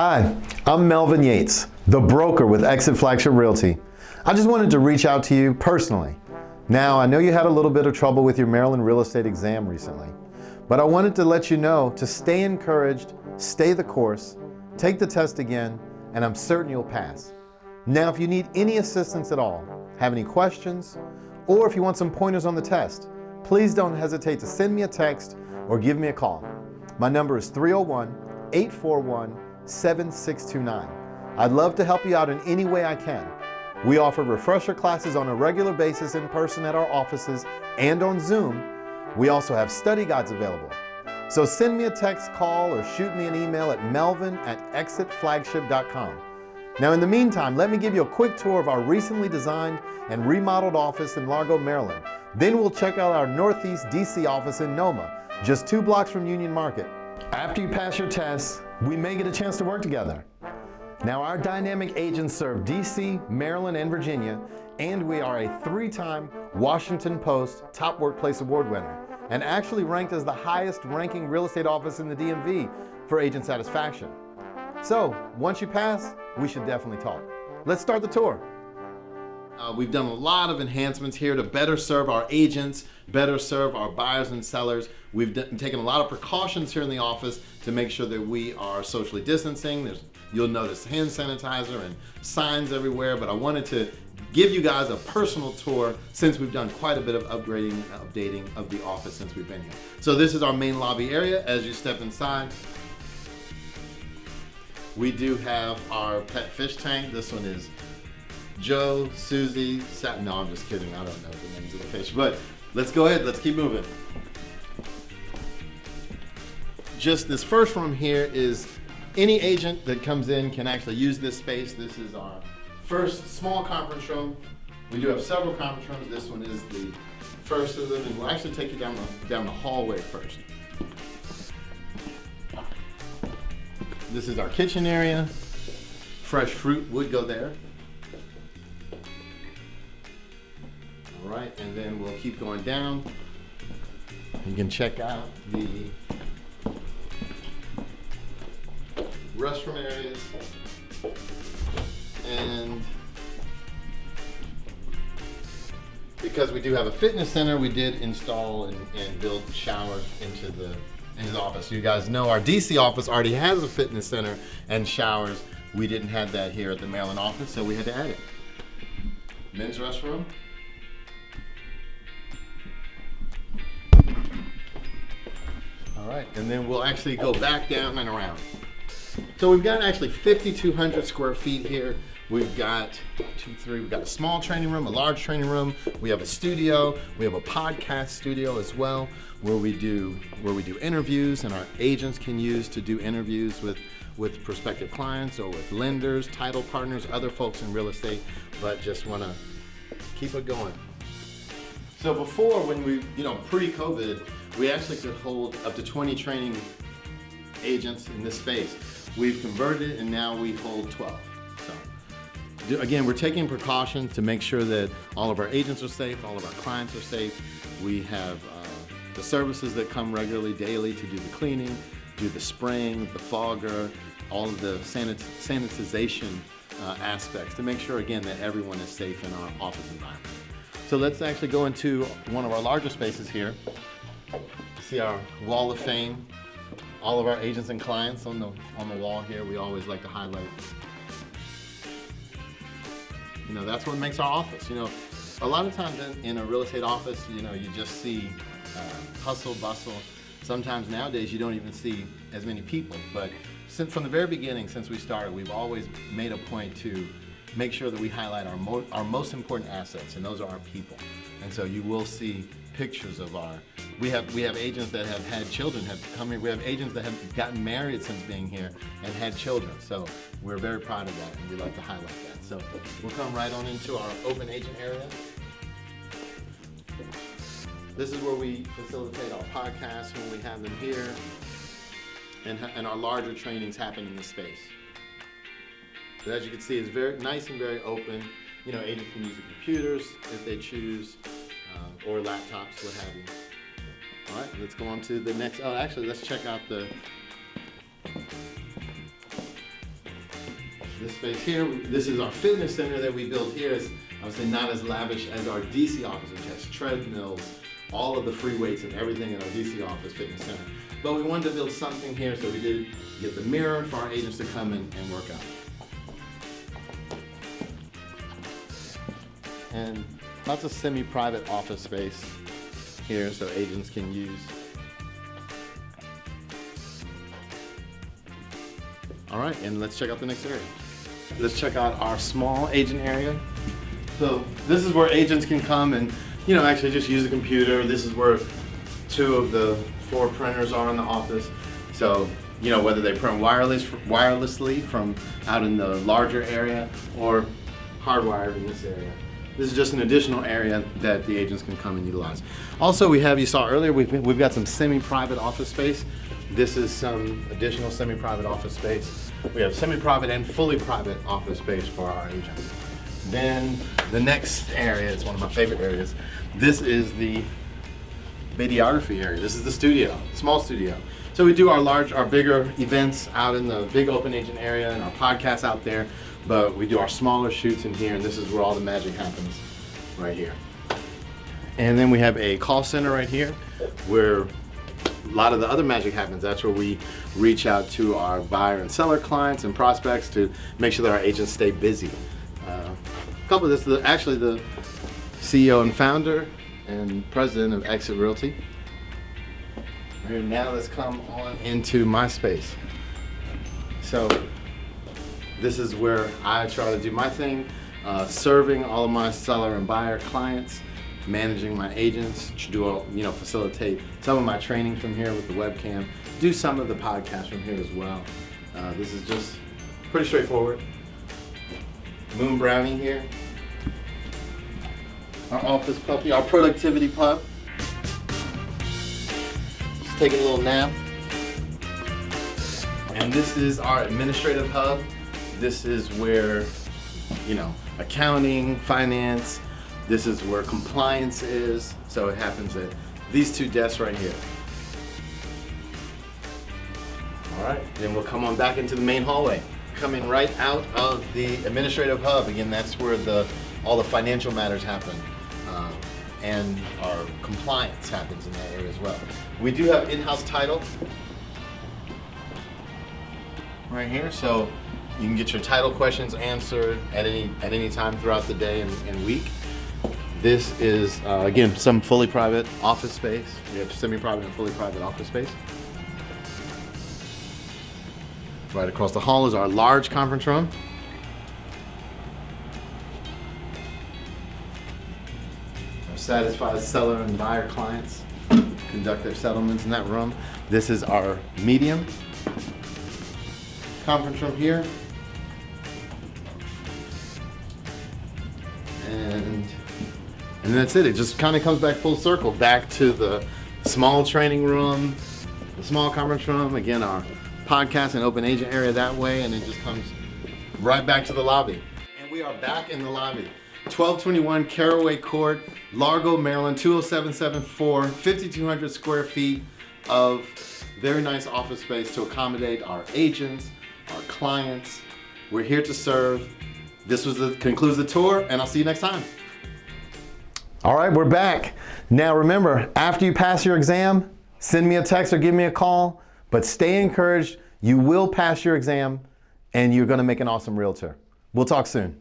Hi, I'm Melvin Yates, the broker with Flagship Realty. I just wanted to reach out to you personally. Now, I know you had a little bit of trouble with your Maryland real estate exam recently, but I wanted to let you know to stay encouraged, stay the course, take the test again, and I'm certain you'll pass. Now, if you need any assistance at all, have any questions, or if you want some pointers on the test, please don't hesitate to send me a text or give me a call. My number is 301-841-7629. I'd love to help you out in any way I can. We offer refresher classes on a regular basis in person at our offices and on Zoom. We also have study guides available. So send me a text, call, or shoot me an email at melvin@exitflagship.com. Now in the meantime, let me give you a quick tour of our recently designed and remodeled office in Largo, Maryland. Then we'll check out our Northeast DC office in Noma, just 2 blocks from Union Market. After you pass your tests, we may get a chance to work together. Now, our dynamic agents serve DC, Maryland, and Virginia, and we are a 3-time Washington Post Top Workplace Award winner, and actually ranked as the highest ranking real estate office in the DMV for agent satisfaction. So, once you pass, we should definitely talk. Let's start the tour. We've done a lot of enhancements here to better serve our agents, better serve our buyers and sellers. We've taken a lot of precautions here in the office to make sure that we are socially distancing. You'll notice hand sanitizer and signs everywhere, but I wanted to give you guys a personal tour since we've done quite a bit of upgrading and updating of the office since we've been here. So this is our main lobby area. As you step inside, we do have our pet fish tank. This one is Joe, Susie, no, I'm just kidding. I don't know the names of the fish, but let's go ahead. Let's keep moving. Just this first room here is any agent that comes in can actually use this space. This is our first small conference room. We do have several conference rooms. This one is the first of them, and we'll actually take you down the hallway first. This is our kitchen area. Fresh fruit would go there. All right, and then we'll keep going down. You can check out the restroom areas, and because we do have a fitness center, we did install and build showers into the office. You guys know our DC office already has a fitness center and showers. We didn't have that here at the Maryland office, so we had to add it. Men's restroom. All right, and then we'll actually go back down and around. So we've got actually 5,200 square feet here. We've got we've got a small training room, a large training room. We have a studio. We have a podcast studio as well, where we do interviews, and our agents can use to do interviews with prospective clients or with lenders, title partners, other folks in real estate, but just want to keep it going. So before, when we, pre-COVID, we actually could hold up to 20 training agents in this space. We've converted it, and now we hold 12. So again, we're taking precautions to make sure that all of our agents are safe, all of our clients are safe. We have the services that come regularly, daily, to do the cleaning, do the spraying, the fogger, all of the sanitization aspects to make sure, again, that everyone is safe in our office environment. So let's actually go into one of our larger spaces here. See our wall of fame. All of our agents and clients on the wall here. We always like to highlight. That's what makes our office. A lot of times in a real estate office, you just see hustle, bustle. Sometimes nowadays you don't even see as many people. But from the very beginning, since we started, we've always made a point to make sure that we highlight our most important assets, and those are our people. And so you will see pictures of we have agents that have had children have come here. We have agents that have gotten married since being here and had children. So we're very proud of that, and we like to highlight that. So we'll come right on into our open agent area. This is where we facilitate our podcasts when we have them here, and our larger trainings happen in this space. So as you can see, it's very nice and very open. Agents can use the computers if they choose, or laptops, what have you. All right, let's go on to the next. Let's check out this space here, this is our fitness center that we built here. It's obviously not as lavish as our DC office, which has treadmills, all of the free weights and everything in our DC office fitness center. But we wanted to build something here, so we did get the mirror for our agents to come in and work out. And lots of semi-private office space here so agents can use. All right, and let's check out the next area. Let's check out our small agent area. So this is where agents can come and, you know, actually just use the computer. This is where 2 of the 4 printers are in the office. So, you know, whether they print wirelessly from out in the larger area or hardwired in this area. This is just an additional area that the agents can come and utilize. Also, we have, you saw earlier, we've got some semi-private office space. This is some additional semi-private office space. We have semi-private and fully private office space for our agents. Then the next area is one of my favorite areas. This is the videography area. This is the studio, small studio. So we do our bigger events out in the big open agent area and our podcasts out there, but we do our smaller shoots in here, and this is where all the magic happens, right here. And then we have a call center right here where a lot of the other magic happens. That's where we reach out to our buyer and seller clients and prospects to make sure that our agents stay busy. This is actually the CEO and founder and president of Flagship Realty. Right, now let's come on into my space. So this is where I try to do my thing, serving all of my seller and buyer clients, managing my agents, facilitate some of my training from here with the webcam, do some of the podcasts from here as well. This is just pretty straightforward. Moon Brownie here. Our office puppy, our productivity pup. Just taking a little nap. And this is our administrative hub. This is where, accounting, finance, this is where compliance is. So it happens at these 2 desks right here. All right, then we'll come on back into the main hallway. Coming right out of the administrative hub. Again, that's where all the financial matters happen. And our compliance happens in that area as well. We do have in-house title right here, so you can get your title questions answered at any time throughout the day and week. This is, again, some fully private office space. We have semi-private and fully private office space. Right across the hall is our large conference room. Our satisfied seller and buyer clients conduct their settlements in that room. This is our medium conference room here. And that's it. It just kind of comes back full circle, back to the small training room, the small conference room. Again, our podcast and open agent area that way, and it just comes right back to the lobby. And we are back in the lobby. 1221 Caraway Court, Largo, Maryland, 20774, 5,200 square feet of very nice office space to accommodate our agents, our clients. We're here to serve. This concludes the tour, and I'll see you next time. All right, we're back. Now remember, after you pass your exam, send me a text or give me a call, but stay encouraged. You will pass your exam, and you're gonna make an awesome realtor. We'll talk soon.